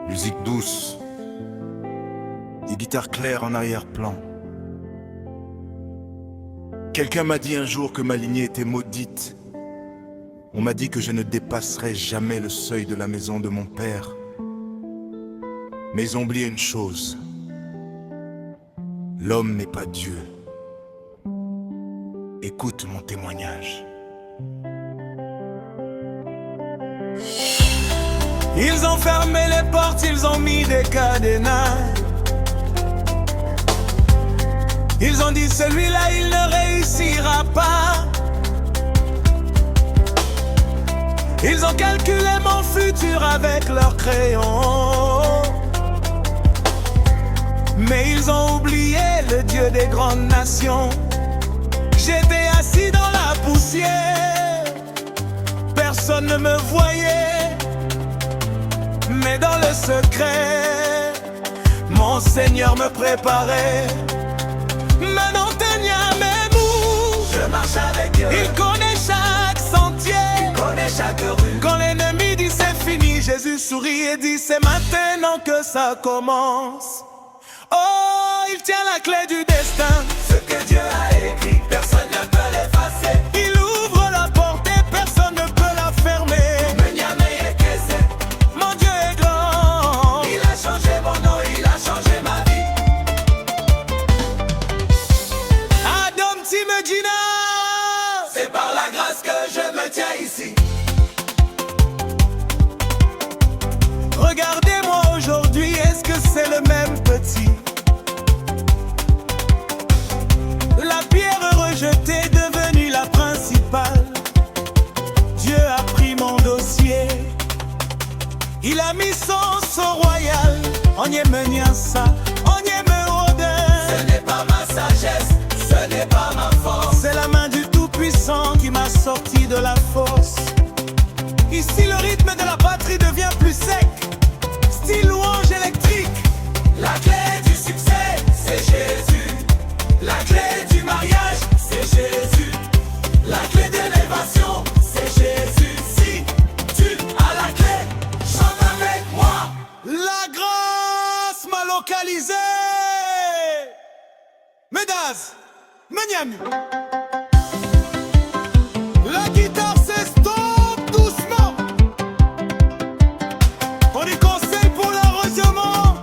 Musique douce, des guitares claires en arrière-plan. Quelqu'un m'a dit un jour que ma lignée était maudite. On m'a dit que je ne dépasserais jamais le seuil de la maison de mon père. Mais ils ont oublié une chose. L'homme n'est pas Dieu. Écoute mon témoignage. Ils ont fermé les portes, ils ont mis des cadenas. Ils ont dit celui-là il ne réussira pas. Ils ont calculé mon futur avec leur crayon. Mais ils ont oublié le Dieu des grandes nations. J'étais assis dans la poussière, personne ne me voyait. Mais dans le secret, mon Seigneur me préparait. Maintenant Ténia mes mots, je marche avec Dieu. Il connaît chaque sentier, il connaît chaque rue. Quand l'ennemi dit c'est fini, Jésus sourit et dit c'est maintenant que ça commence. Oh, il tient la clé du destin. Ce que Dieu a écrit, personne ne peut l'effacer. Il ouvre la porte et personne ne peut la fermer. Mon Dieu est grand. Il a changé mon nom, il a changé ma vie. Adam Timegina, c'est par la grâce que je me tiens ici. Regardez-moi aujourd'hui, est-ce que c'est le même petit? La pierre rejetée devenue la principale. Dieu a pris mon dossier. Il a mis son sceau royal. On y est ça, on y est Ce n'est pas ma sagesse, ce n'est pas ma force. C'est la main du Tout-Puissant qui m'a sorti de la fosse. Ici le rythme de la batterie devient plus sec. Style louange électrique. La clé du succès, c'est Jésus. La clé du mariage, c'est Jésus. La clé de l'élévation, c'est Jésus. Si tu as la clé, chante avec moi. La grâce m'a localisé. Medaz, Menyami. La guitare s'estompe doucement. On y conseille pour l'arrosement.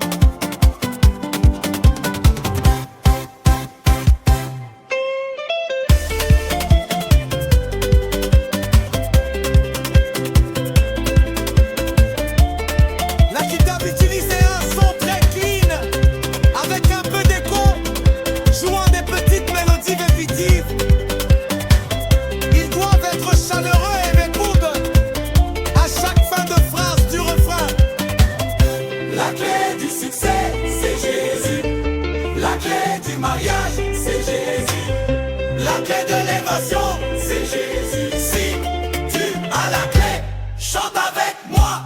La guitare utilise un son très clean, avec un peu d'écho, jouant des petites mélodies répétitives. Ils doivent être chaleureux et répondre à chaque fin de phrase du refrain. La clé du succès, c'est Jésus. La clé du mariage, c'est Jésus. La clé de l'élévation, c'est Jésus. Si tu as la clé, chante avec moi.